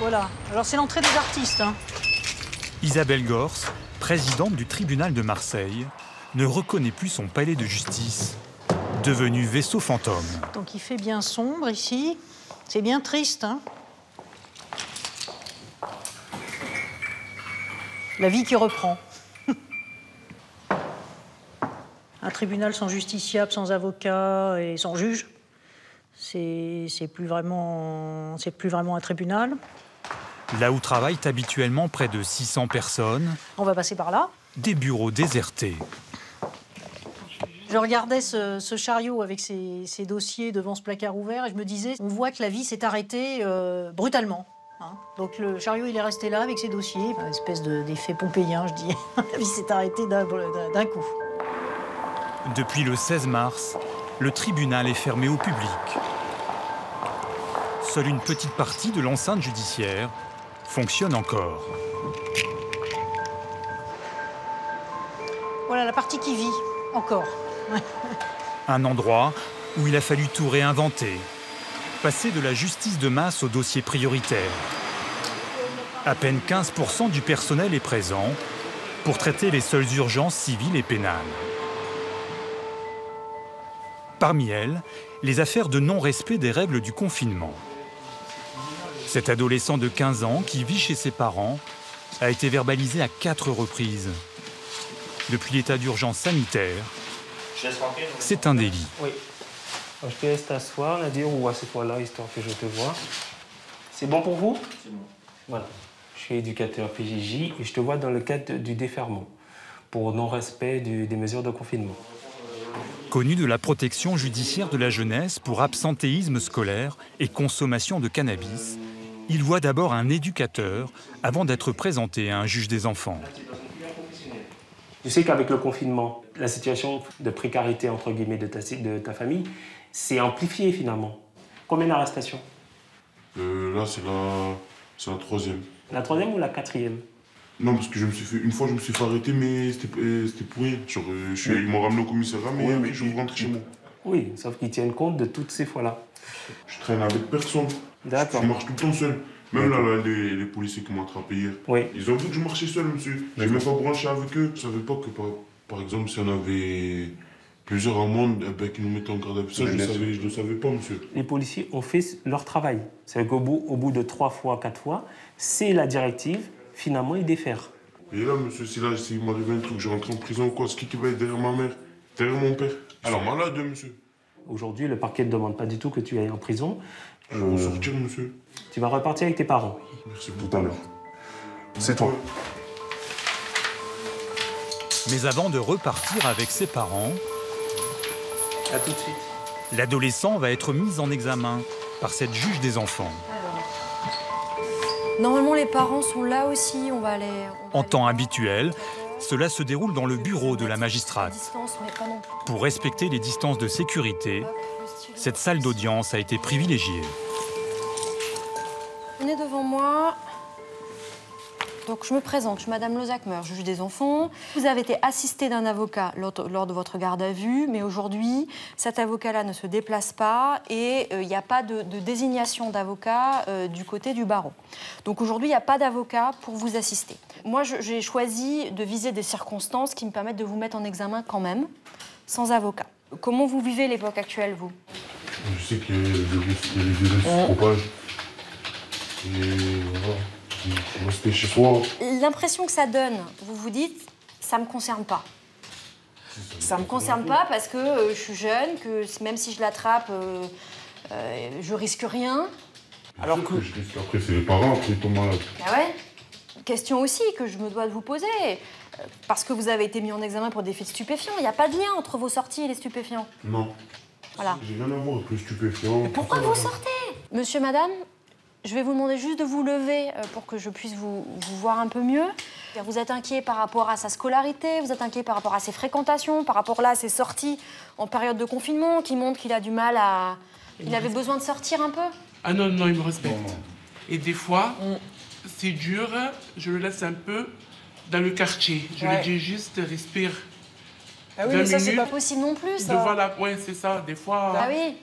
Voilà. Alors c'est l'entrée des artistes. Hein. Isabelle Gors, présidente du tribunal de Marseille, ne reconnaît plus son palais de justice, devenu vaisseau fantôme. Donc il fait bien sombre ici. C'est bien triste. Hein. La vie qui reprend. Un tribunal sans justiciable, sans avocat et sans juge, c'est plus vraiment un tribunal. Là où travaillent habituellement près de 600 personnes, on va passer par là. Des bureaux désertés. Je regardais ce chariot avec ses dossiers devant ce placard ouvert et je me disais, on voit que la vie s'est arrêtée brutalement. Hein. Donc le chariot, il est resté là avec ses dossiers, une espèce d'effet pompéien, je dis. La vie s'est arrêtée d'un coup. Depuis le 16 mars, le tribunal est fermé au public. Seule une petite partie de l'enceinte judiciaire fonctionne encore. Voilà la partie qui vit, encore. Un endroit où il a fallu tout réinventer, passer de la justice de masse au dossier prioritaire. À peine 15% du personnel est présent pour traiter les seules urgences civiles et pénales. Parmi elles, les affaires de non-respect des règles du confinement. Cet adolescent de 15 ans qui vit chez ses parents a été verbalisé à 4 reprises. Depuis l'état d'urgence sanitaire, c'est un délit. Oui. Alors, je te laisse t'asseoir, Nadir, ou assieds-toi là, histoire que je te vois. C'est bon pour vous? C'est bon. Voilà. Je suis éducateur PJJ et je te vois dans le cadre du déferment pour non-respect des mesures de confinement. Connu de la protection judiciaire de la jeunesse pour absentéisme scolaire et consommation de cannabis, il voit d'abord un éducateur avant d'être présenté à un juge des enfants. Tu sais qu'avec le confinement, la situation de précarité entre guillemets de ta famille s'est amplifiée finalement. Combien d'arrestations? Là, c'est la troisième. La troisième ou la quatrième? Non, parce que une fois, je me suis fait arrêter, mais c'était pour rien. Genre, ils m'ont ramené au commissariat, mais oui, je rentre chez moi. Oui, sauf qu'ils tiennent compte de toutes ces fois-là. Je traîne avec personne. D'accord. Je marche tout le temps seul. Même là, les policiers qui m'ont attrapé hier, oui. Ils ont vu que je marchais seul, monsieur. J'ai même pas branché avec eux. Je savais pas que, par exemple, si on avait plusieurs amendes, qu'ils nous mettaient en garde à vue. Ça, je le savais pas, monsieur. Les policiers ont fait leur travail. C'est qu'au bout de 3 fois, 4 fois, c'est la directive. Finalement, ils défèrent. Et là, monsieur, s'il m'arrive un truc, je rentre en prison, quoi, c'est qui va être derrière ma mère, derrière mon père? Alors, malade, monsieur. Aujourd'hui, le parquet ne demande pas du tout que tu ailles en prison. Je vais en sortir, monsieur. Tu vas repartir avec tes parents. Merci tout à l'heure. C'est toi. Mais avant de repartir avec ses parents, à tout de suite. L'adolescent va être mis en examen par cette juge des enfants. Normalement, les parents sont là aussi, En temps habituel, cela se déroule dans le bureau de la magistrate. Pour respecter les distances de sécurité, cette salle d'audience a été privilégiée. Venez devant moi. Donc, je me présente, je suis Madame Lozakmer, juge des enfants. Vous avez été assistée d'un avocat lors de votre garde à vue, mais aujourd'hui, cet avocat-là ne se déplace pas et il n'y a pas de désignation d'avocat du côté du barreau. Donc aujourd'hui, il n'y a pas d'avocat pour vous assister. Moi, j'ai choisi de viser des circonstances qui me permettent de vous mettre en examen quand même, sans avocat. Comment vous vivez l'époque actuelle, vous? Je sais que les virus se propagent. Et voilà. Chez soi. L'impression que ça donne, vous vous dites, ça me concerne pas. Ça me concerne pas parce que je suis jeune, que même si je l'attrape, je risque rien. Alors que après, c'est les parents, après ils tombent malades. Ah ouais. Question aussi que je me dois de vous poser. Parce que vous avez été mis en examen pour des faits stupéfiants, il n'y a pas de lien entre vos sorties et les stupéfiants. Non. Voilà. J'ai rien à voir avec les stupéfiants. Mais pourquoi vous sortez? Monsieur, madame, je vais vous demander juste de vous lever pour que je puisse vous voir un peu mieux. Vous êtes inquiet par rapport à sa scolarité, vous êtes inquiet par rapport à ses fréquentations, par rapport là à ses sorties en période de confinement qui montrent qu'il a du mal à... Il avait besoin de sortir un peu? Ah non, non, il me respecte. Et des fois, c'est dur, je le laisse un peu dans le quartier. Je lui dis juste, respire. Ah oui, mais ça, c'est pas possible non plus, ça. Voilà, ouais, c'est ça, des fois... Ah oui.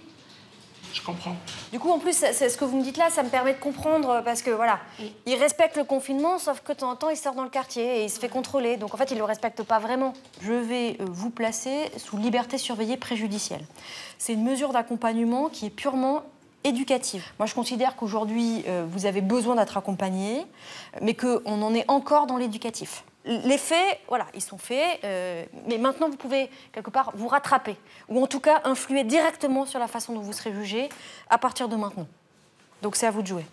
je comprends. Du coup, en plus, c'est ce que vous me dites là, ça me permet de comprendre, parce que voilà, il respecte le confinement, sauf que de temps en temps, il sort dans le quartier et il se fait contrôler. Donc en fait, il ne le respecte pas vraiment. Je vais vous placer sous liberté surveillée préjudicielle. C'est une mesure d'accompagnement qui est purement éducative. Moi, je considère qu'aujourd'hui, vous avez besoin d'être accompagné, mais qu'on en est encore dans l'éducatif. Les faits, voilà, ils sont faits, mais maintenant, vous pouvez, quelque part, vous rattraper, ou en tout cas, influer directement sur la façon dont vous serez jugé à partir de maintenant. Donc, c'est à vous de jouer.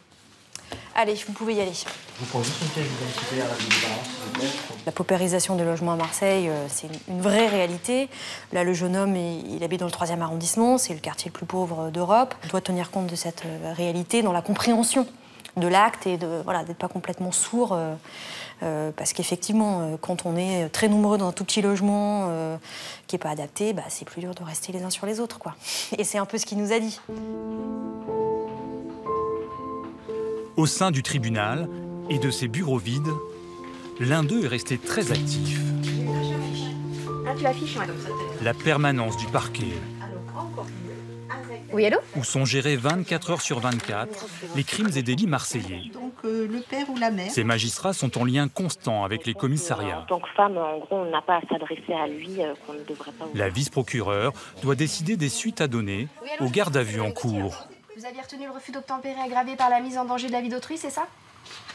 Allez, vous pouvez y aller. Vous prenez juste une pièce d'identité à la vidéo, s'il vous plaît. La paupérisation des logements à Marseille, c'est une vraie réalité. Là, le jeune homme, il habite dans le 3e arrondissement, c'est le quartier le plus pauvre d'Europe. On doit tenir compte de cette réalité dans la compréhension de l'acte et voilà, d'être pas complètement sourd. Parce qu'effectivement, quand on est très nombreux dans un tout petit logement qui n'est pas adapté, bah, c'est plus dur de rester les uns sur les autres, quoi. Et c'est un peu ce qu'il nous a dit. Au sein du tribunal et de ses bureaux vides, l'un d'eux est resté très actif. Ah, tu l'affiches, ouais. La permanence du parquet, Oui, allô? où sont gérés 24 heures sur 24 les crimes et délits marseillais. Donc le père ou la mère. Ces magistrats sont en lien constant avec les commissariats. En tant que femme, en gros, on n'a pas à s'adresser à lui, qu'on ne devrait pas... La vice-procureure doit décider des suites à donner aux gardes à vue en cours. Vous aviez retenu le refus d'obtempérer aggravé par la mise en danger de la vie d'autrui, c'est ça?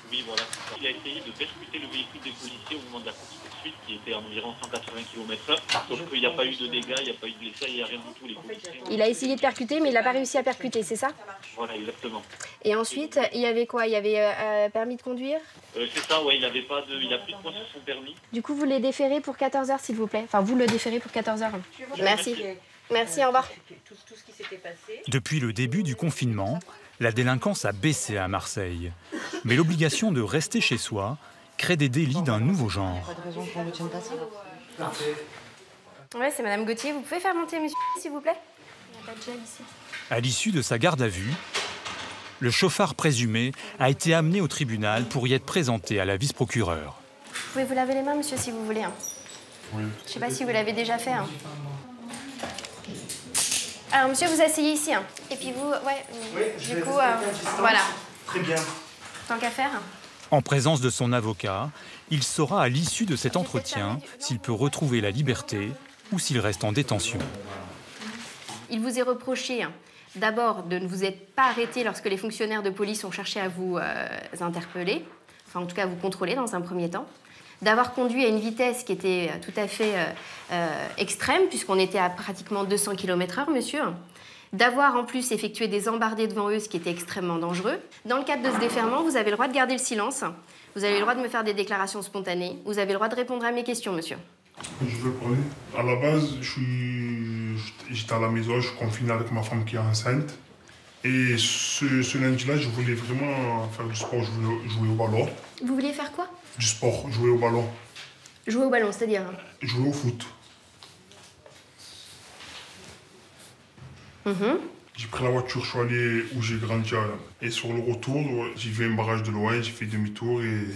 Oui, voilà. Il a essayé de percuter le véhicule des policiers au moment de la course-poursuite, qui était à environ 180 km/h. Sauf qu'il n'y a pas eu de dégâts, il n'y a pas eu de blessés, il n'y a rien du tout. Les policiers Il a essayé de percuter, mais il n'a pas réussi à percuter, c'est ça? Voilà, exactement. Et ensuite, il y avait quoi? Il y avait permis de conduire? C'est ça, ouais, il a plus de points sur son permis. Du coup, vous les déférez pour 14 heures, s'il vous plaît. Enfin, vous le déférez pour 14 heures. Merci. Merci, au revoir. Depuis le début du confinement, la délinquance a baissé à Marseille. Mais l'obligation de rester chez soi crée des délits d'un nouveau genre. Pas de raison qu'on ne retienne pas ça. Ouais, c'est Madame Gauthier. Vous pouvez faire monter monsieur, s'il vous plaît? Il n'y a pas de gel ici. À l'issue de sa garde à vue, le chauffard présumé a été amené au tribunal pour y être présenté à la vice-procureure. Vous pouvez vous laver les mains, monsieur, si vous voulez. Hein. Oui. Je sais pas si vous l'avez déjà fait. Hein. Alors, monsieur, vous asseyez ici. Hein. Et puis vous, ouais, oui, du coup, voilà. Très bien. Tant qu'à faire. En présence de son avocat, il saura à l'issue de cet entretien s'il peut retrouver la liberté ou s'il reste en détention. Il vous est reproché d'abord de ne vous être pas arrêté lorsque les fonctionnaires de police ont cherché à vous interpeller, enfin en tout cas à vous contrôler dans un premier temps, d'avoir conduit à une vitesse qui était tout à fait extrême, puisqu'on était à pratiquement 200 km/h, monsieur, d'avoir en plus effectué des embardées devant eux, ce qui était extrêmement dangereux. Dans le cadre de ce déferment, vous avez le droit de garder le silence, vous avez le droit de me faire des déclarations spontanées, vous avez le droit de répondre à mes questions, monsieur. Je vais parler. À la base, j'étais à la maison, je suis confiné avec ma femme qui est enceinte. Et ce lundi-là, je voulais vraiment faire du sport, jouer au ballon. Vous vouliez faire quoi? Du sport, jouer au ballon. Jouer au ballon, c'est-à-dire? Jouer au foot. J'ai pris la voiture, je suis allé où j'ai grandi. Et sur le retour, j'ai vu un barrage de loin, j'ai fait demi-tour et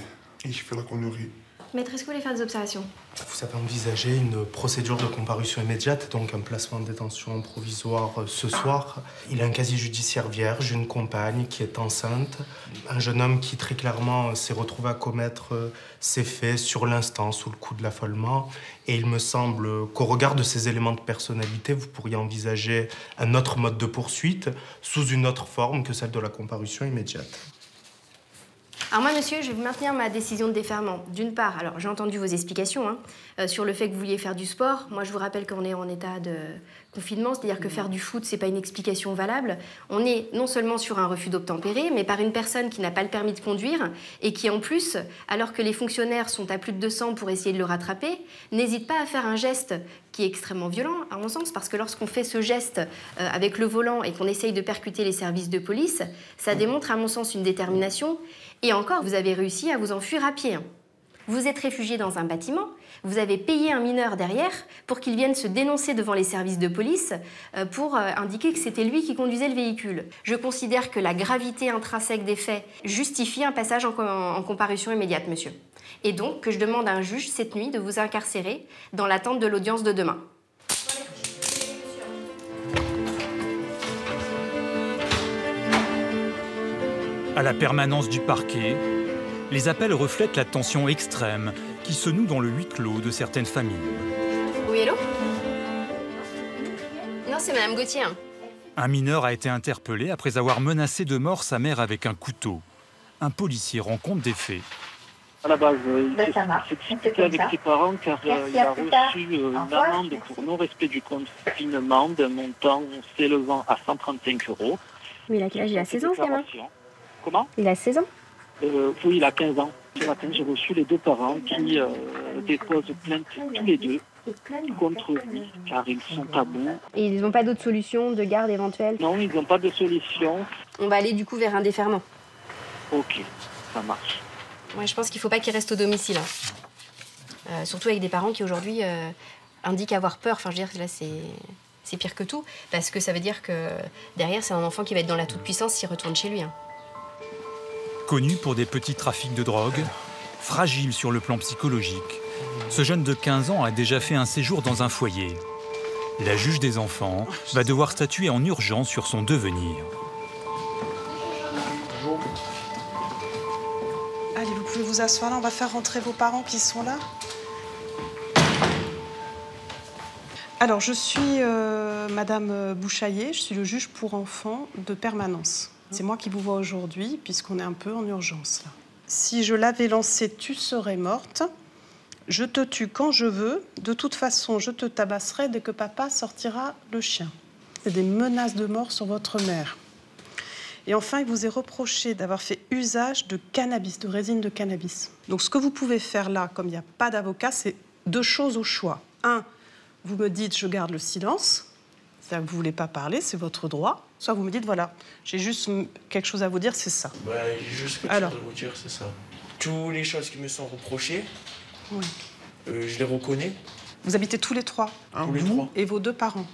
j'ai fait la connerie. Maître, est-ce que vous voulez faire des observations? Vous avez envisagé une procédure de comparution immédiate, donc un placement en détention provisoire ce soir. Il a un casier judiciaire vierge, une compagne qui est enceinte, un jeune homme qui très clairement s'est retrouvé à commettre ces faits sur l'instant, sous le coup de l'affolement. Et il me semble qu'au regard de ces éléments de personnalité, vous pourriez envisager un autre mode de poursuite sous une autre forme que celle de la comparution immédiate. Alors moi, monsieur, je vais maintenir ma décision de déferment. D'une part, alors j'ai entendu vos explications sur le fait que vous vouliez faire du sport. Moi, je vous rappelle qu'on est en état de confinement, c'est-à-dire que faire du foot, c'est pas une explication valable. On est non seulement sur un refus d'obtempérer, mais par une personne qui n'a pas le permis de conduire et qui, en plus, alors que les fonctionnaires sont à plus de 200 pour essayer de le rattraper, n'hésite pas à faire un geste qui est extrêmement violent, à mon sens, parce que lorsqu'on fait ce geste avec le volant et qu'on essaye de percuter les services de police, ça démontre, à mon sens, une détermination. Et encore, vous avez réussi à vous enfuir à pied. Vous êtes réfugié dans un bâtiment, vous avez payé un mineur derrière pour qu'il vienne se dénoncer devant les services de police pour indiquer que c'était lui qui conduisait le véhicule. Je considère que la gravité intrinsèque des faits justifie un passage en comparution immédiate, monsieur. Et donc que je demande à un juge cette nuit de vous incarcérer dans l'attente de l'audience de demain. À la permanence du parquet, les appels reflètent la tension extrême qui se noue dans le huis clos de certaines familles. Oui, hello? Non, c'est Madame Gauthier. Un mineur a été interpellé après avoir menacé de mort sa mère avec un couteau. Un policier rend compte des faits. À la base, il s'est disputé avec ses parents car il a reçu une amende pour non-respect du confinement d'un montant s'élevant à 135 €. Mais il a quel âge? Il a 16 ans, ce gamin? Comment? Il a 16 ans? Oui, il a 15 ans. Ce matin, j'ai reçu les deux parents qui déposent plainte tous les deux contre lui, car ils sont à bout. Et ils n'ont pas d'autre solution de garde éventuelle? Non, ils n'ont pas de solution. On va aller du coup vers un déferment. Ok, ça marche. Ouais, je pense qu'il ne faut pas qu'il reste au domicile. Surtout avec des parents qui aujourd'hui indiquent avoir peur. Enfin, je veux dire, là, c'est pire que tout. Parce que ça veut dire que derrière, c'est un enfant qui va être dans la toute-puissance s'il retourne chez lui. Connu pour des petits trafics de drogue, fragile sur le plan psychologique, ce jeune de 15 ans a déjà fait un séjour dans un foyer. La juge des enfants va devoir statuer en urgence sur son devenir. Bonjour. Allez, vous pouvez vous asseoir là, on va faire rentrer vos parents qui sont là. Alors, je suis Madame Bouchaillet, je suis le juge pour enfants de permanence. C'est moi qui vous vois aujourd'hui, puisqu'on est un peu en urgence là. Si je l'avais lancé, tu serais morte. Je te tue quand je veux. De toute façon, je te tabasserai dès que papa sortira le chien. C'est des menaces de mort sur votre mère. Et enfin, il vous est reproché d'avoir fait usage de cannabis, de résine de cannabis. Donc, ce que vous pouvez faire là, comme il n'y a pas d'avocat, c'est deux choses au choix. Un, vous me dites, je garde le silence. C'est-à-dire que vous ne voulez pas parler, c'est votre droit. Soit vous me dites, voilà, j'ai juste quelque chose à vous dire, c'est ça. J'ai juste quelque chose à vous dire, c'est ça. Toutes les choses qui me sont reprochées, oui. Je les reconnais. Vous habitez tous les trois, tous les trois. Et vos deux parents.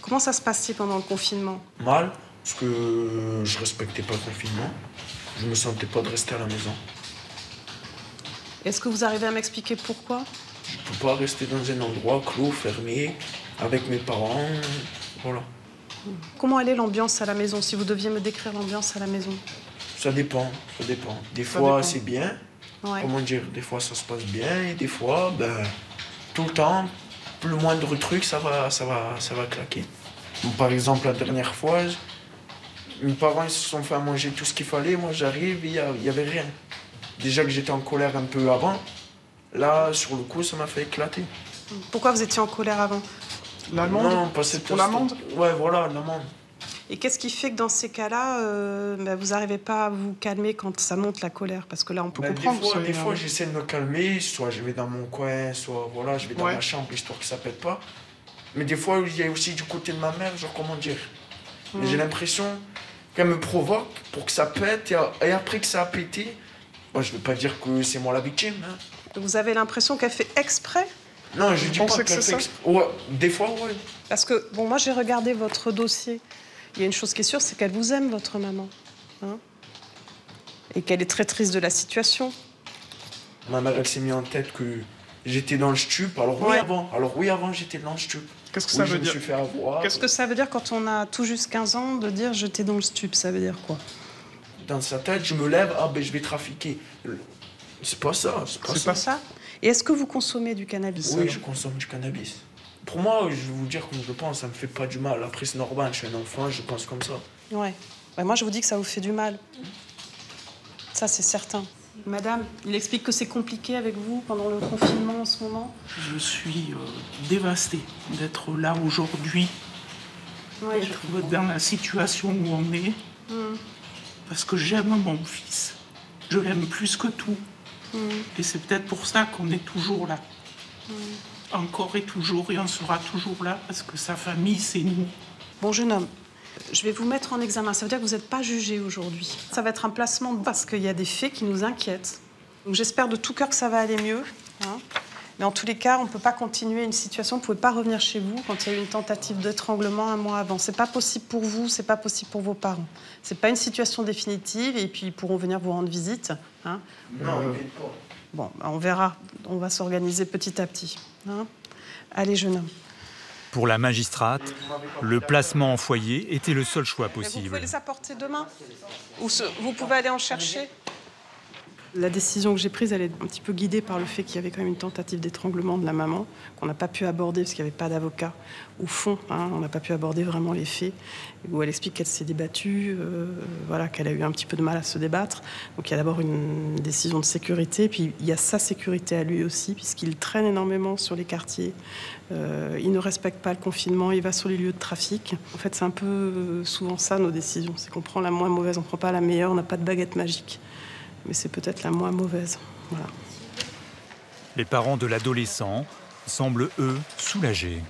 Comment ça se passait pendant le confinement? Mal, parce que je respectais pas le confinement. Je me sentais pas de rester à la maison. Est-ce que vous arrivez à m'expliquer pourquoi? Je peux pas rester dans un endroit clos, fermé, avec mes parents, voilà. Comment elle est l'ambiance à la maison, si vous deviez me décrire l'ambiance à la maison? Ça dépend, ça dépend. Des fois, c'est bien. Ouais. Comment dire, des fois, ça se passe bien. Et des fois, tout le temps, le moindre truc, ça va claquer. Donc, par exemple, la dernière fois, mes parents ils se sont fait à manger tout ce qu'il fallait. Moi, j'arrive, il n'y avait rien. Déjà que j'étais en colère un peu avant. Là, sur le coup, ça m'a fait éclater. Pourquoi vous étiez en colère avant? L'amende? Non, pas cette pour l'amende? Ouais, voilà, l'amende. Et qu'est-ce qui fait que dans ces cas-là, vous n'arrivez pas à vous calmer quand ça monte la colère? Parce que là, on peut comprendre. Des fois, j'essaie de me calmer. Soit je vais dans mon coin, soit voilà, je vais dans ma chambre, histoire que ça pète pas. Mais des fois, il y a aussi du côté de ma mère, genre comment dire. J'ai l'impression qu'elle me provoque pour que ça pète. Et après que ça a pété, je ne veux pas dire que c'est moi la victime. Vous avez l'impression qu'elle fait exprès? Non, je dis pas qu'elle fait exprès. Ouais, des fois, ouais. Parce que, bon, moi, j'ai regardé votre dossier. Il y a une chose qui est sûre, c'est qu'elle vous aime, votre maman. Et qu'elle est très triste de la situation. Ma mère, elle s'est mis en tête que j'étais dans le stup. Alors oui, avant, j'étais dans le stup. Qu'est-ce que ça veut dire? Je me suis fait avoir. Qu'est-ce que ça veut dire quand on a tout juste 15 ans de dire j'étais dans le stup? Ça veut dire quoi? Dans sa tête, je me lève, je vais trafiquer. C'est pas ça, c'est pas ça. Et est-ce que vous consommez du cannabis? Oui, je consomme du cannabis. Pour moi, je vais vous dire comme je pense, ça me fait pas du mal. Après, c'est normal, je suis un enfant, je pense comme ça. Ouais. Moi, je vous dis que ça vous fait du mal. Ça, c'est certain. Madame, il explique que c'est compliqué avec vous pendant le confinement en ce moment. Je suis dévastée d'être là aujourd'hui, d'être dans la situation où on est, parce que j'aime mon fils. Je l'aime plus que tout. Et c'est peut-être pour ça qu'on est toujours là. Encore et toujours, et on sera toujours là, parce que sa famille, c'est nous. Bon, jeune homme, je vais vous mettre en examen. Ça veut dire que vous n'êtes pas jugé aujourd'hui. Ça va être un placement parce qu'il y a des faits qui nous inquiètent. Donc j'espère de tout cœur que ça va aller mieux. Mais en tous les cas, on ne peut pas continuer une situation. Vous ne pouvez pas revenir chez vous quand il y a eu une tentative d'étranglement un mois avant. Ce n'est pas possible pour vous, ce n'est pas possible pour vos parents. Ce n'est pas une situation définitive et puis ils pourront venir vous rendre visite. Non, bon, on verra. On va s'organiser petit à petit. Allez, jeune homme. Pour la magistrate, le placement en foyer était le seul choix Vous possible. pouvez les apporter demain ou vous pouvez aller en chercher. La décision que j'ai prise, elle est un petit peu guidée par le fait qu'il y avait quand même une tentative d'étranglement de la maman, qu'on n'a pas pu aborder parce qu'il n'y avait pas d'avocat au fond. On n'a pas pu aborder vraiment les faits, où elle explique qu'elle s'est débattue, qu'elle a eu un petit peu de mal à se débattre. Donc il y a d'abord une décision de sécurité, puis il y a sa sécurité à lui aussi, puisqu'il traîne énormément sur les quartiers. Il ne respecte pas le confinement, il va sur les lieux de trafic. En fait, c'est un peu souvent ça nos décisions, c'est qu'on prend la moins mauvaise, on ne prend pas la meilleure, on n'a pas de baguette magique. Mais c'est peut-être la moins mauvaise. Voilà. Les parents de l'adolescent semblent, eux, soulagés.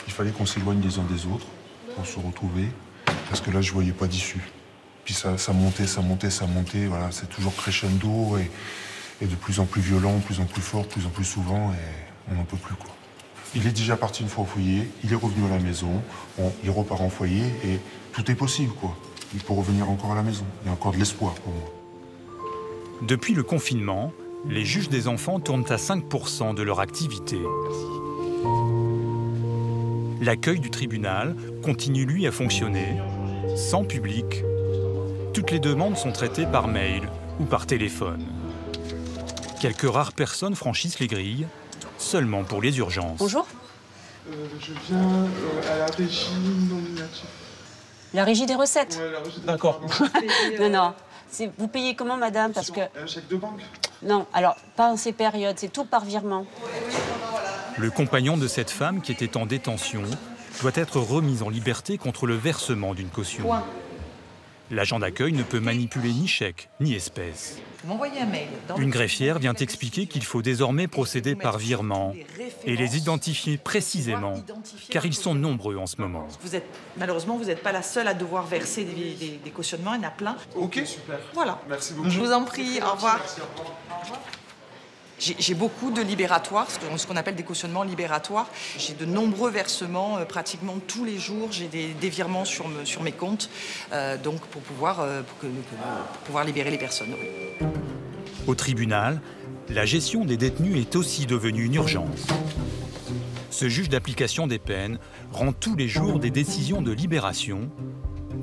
Il fallait qu'on s'éloigne les uns des autres pour se retrouver, parce que là, je ne voyais pas d'issue. Puis ça montait, voilà, c'est toujours crescendo et de plus en plus violent, de plus en plus fort, de plus en plus souvent, et on n'en peut plus, quoi. Il est déjà parti une fois au foyer, il est revenu à la maison, il repart en foyer, et tout est possible, quoi. Il peut revenir encore à la maison, il y a encore de l'espoir pour moi. Depuis le confinement, les juges des enfants tournent à 5% de leur activité. L'accueil du tribunal continue, lui, à fonctionner, sans public. Toutes les demandes sont traitées par mail ou par téléphone. Quelques rares personnes franchissent les grilles, seulement pour les urgences. Bonjour. Je viens à la régie nominative. La régie des recettes. Ouais, la régie des D'accord. Non. Vous payez comment, madame? Parce que... Un chèque de banque. Non, alors, pas en ces périodes, c'est tout par virement. Le compagnon de cette femme, qui était en détention, doit être remis en liberté contre le versement d'une caution. Point. L'agent d'accueil ne peut manipuler ni chèque, ni espèces. Vous m'envoyez un mail. Une greffière vient expliquer qu'il faut désormais procéder par virement et les identifier précisément, car ils sont nombreux en ce moment. Malheureusement, vous n'êtes pas la seule à devoir verser des cautionnements, il y en a plein. Ok, super. Voilà. Merci beaucoup. Je vous en prie, au revoir. J'ai beaucoup de libératoires, ce qu'on appelle des cautionnements libératoires. J'ai de nombreux versements, pratiquement tous les jours. J'ai des virements sur mes comptes, donc pour pouvoir libérer les personnes. Oui. Au tribunal, la gestion des détenus est aussi devenue une urgence. Ce juge d'application des peines rend tous les jours des décisions de libération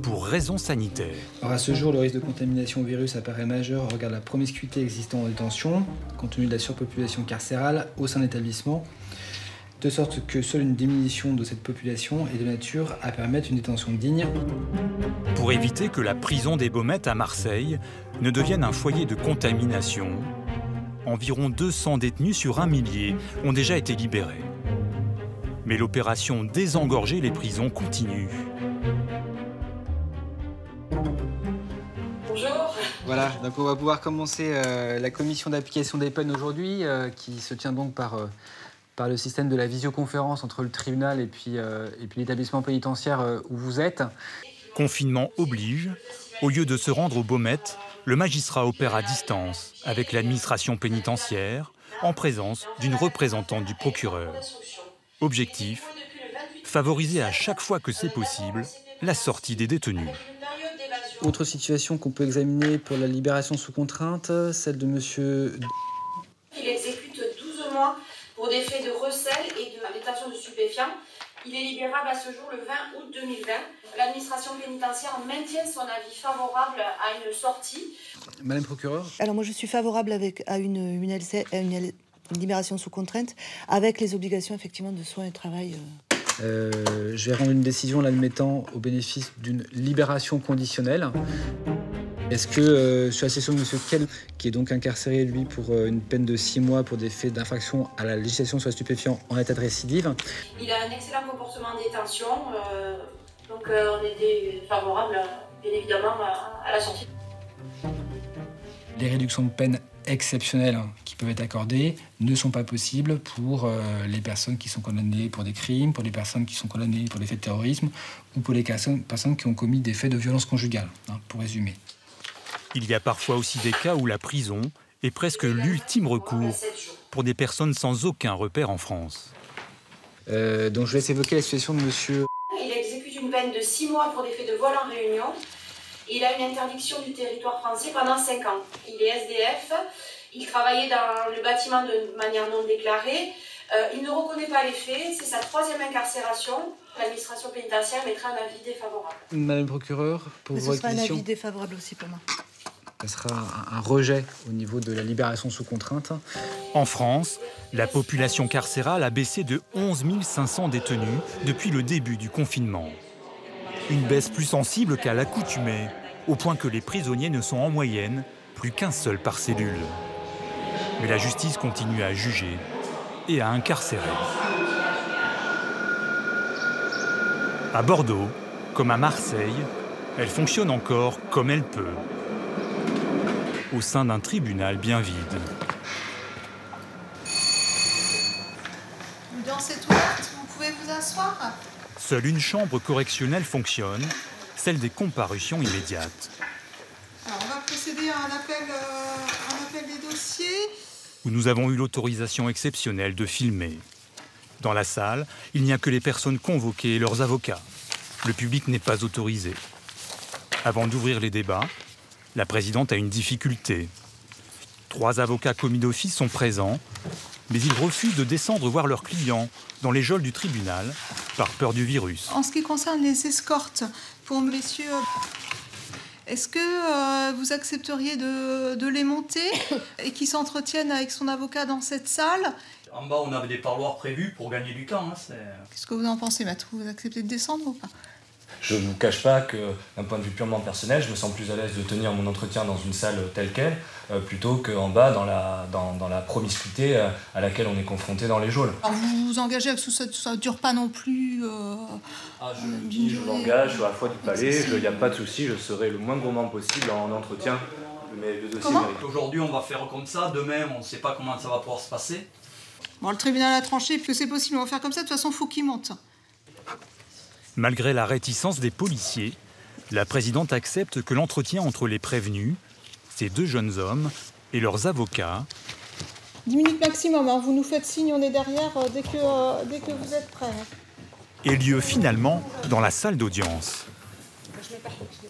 pour raisons sanitaires. Alors à ce jour, le risque de contamination au virus apparaît majeur au regard de la promiscuité existante en détention, compte tenu de la surpopulation carcérale au sein de l'établissement, de sorte que seule une diminution de cette population est de nature à permettre une détention digne. Pour éviter que la prison des Baumettes à Marseille ne devienne un foyer de contamination, environ 200 détenus sur 1 millier ont déjà été libérés. Mais l'opération désengorger les prisons continue. Bonjour. Voilà, donc on va pouvoir commencer la commission d'application des peines aujourd'hui, qui se tient donc par le système de la visioconférence entre le tribunal et puis l'établissement pénitentiaire où vous êtes. Confinement oblige, au lieu de se rendre aux Baumettes, le magistrat opère à distance avec l'administration pénitentiaire, en présence d'une représentante du procureur. Objectif, favoriser à chaque fois que c'est possible la sortie des détenus. Autre situation qu'on peut examiner pour la libération sous contrainte, celle de monsieur... Il exécute 12 mois pour des faits de recel et de détention de stupéfiants. Il est libérable à ce jour le 20 août 2020. L'administration pénitentiaire maintient son avis favorable à une sortie. Madame procureure. Alors moi je suis favorable à une libération sous contrainte avec les obligations effectivement de soins et de travail. Je vais rendre une décision l'admettant au bénéfice d'une libération conditionnelle. Est-ce que, sur la session de M. Kell, qui est donc incarcéré, lui, pour une peine de 6 mois pour des faits d'infraction à la législation sur les stupéfiants en état de récidive. Il a un excellent comportement en détention, donc on était favorable, bien évidemment, à la sortie. Les réductions de peine exceptionnelles qui peuvent être accordées ne sont pas possibles pour les personnes qui sont condamnées pour des crimes, pour les personnes qui sont condamnées pour des faits de terrorisme ou pour les personnes qui ont commis des faits de violence conjugale, pour résumer. Il y a parfois aussi des cas où la prison est presque l'ultime recours pour des personnes sans aucun repère en France. Donc je vais évoquer la situation de monsieur... Il exécute une peine de 6 mois pour des faits de vol en réunion. Il a une interdiction du territoire français pendant 5 ans. Il est SDF, il travaillait dans le bâtiment de manière non déclarée. Il ne reconnaît pas les faits, c'est sa 3e incarcération. L'administration pénitentiaire mettra un avis défavorable. Madame le procureur, pour vos Ce sera un réquisitions, avis défavorable aussi pour moi. ça sera un rejet au niveau de la libération sous contrainte. En France, la population carcérale a baissé de 11 500 détenus depuis le début du confinement. Une baisse plus sensible qu'à l'accoutumée, au point que les prisonniers ne sont en moyenne plus qu'un seul par cellule. Mais la justice continue à juger et à incarcérer. À Bordeaux, comme à Marseille, elle fonctionne encore comme elle peut, au sein d'un tribunal bien vide. L'audience est ouverte, vous pouvez vous asseoir. Seule une chambre correctionnelle fonctionne, celle des comparutions immédiates, Alors, on va procéder à un appel des dossiers. où nous avons eu l'autorisation exceptionnelle de filmer. Dans la salle, il n'y a que les personnes convoquées et leurs avocats. Le public n'est pas autorisé. Avant d'ouvrir les débats, la présidente a une difficulté. 3 avocats commis d'office sont présents, mais ils refusent de descendre voir leurs clients dans les geôles du tribunal par peur du virus. En ce qui concerne les escortes pour messieurs, est-ce que vous accepteriez de les monter et qu'ils s'entretiennent avec son avocat dans cette salle? En bas, on avait des parloirs prévus pour gagner du temps. Qu'est-ce que vous en pensez, maître? Vous acceptez de descendre ou pas? Je ne vous cache pas que, d'un point de vue purement personnel, je me sens plus à l'aise de tenir mon entretien dans une salle telle qu'elle, plutôt qu'en bas dans la promiscuité à laquelle on est confronté dans les geôles. Alors vous vous engagez à ce que ça ne dure pas non plus Je m'engage, je suis à la fois du palais, il n'y a pas de souci, je serai le moins gourmand possible en entretien. Mais le dossier mérite. Aujourd'hui, on va faire comme ça. Demain, on ne sait pas comment ça va pouvoir se passer. Bon, le tribunal a tranché, puisque c'est possible, on va faire comme ça, de toute façon, il faut qu'il monte. Malgré la réticence des policiers, la présidente accepte que l'entretien entre les prévenus, ces 2 jeunes hommes, et leurs avocats 10 minutes maximum, hein. Vous nous faites signe, on est derrière dès que vous êtes prêts. ait lieu finalement dans la salle d'audience.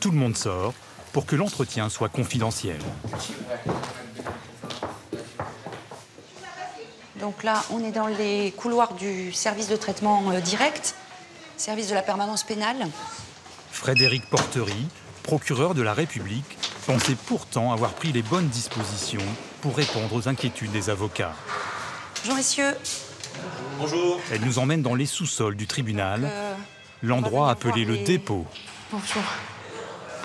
Tout le monde sort pour que l'entretien soit confidentiel. Donc là, on est dans les couloirs du service de traitement direct, service de la permanence pénale. Frédéric Portery, procureur de la République, pensait pourtant avoir pris les bonnes dispositions pour répondre aux inquiétudes des avocats. Bonjour messieurs. Bonjour. Elle nous emmène dans les sous-sols du tribunal, l'endroit appelé le dépôt. Bonjour.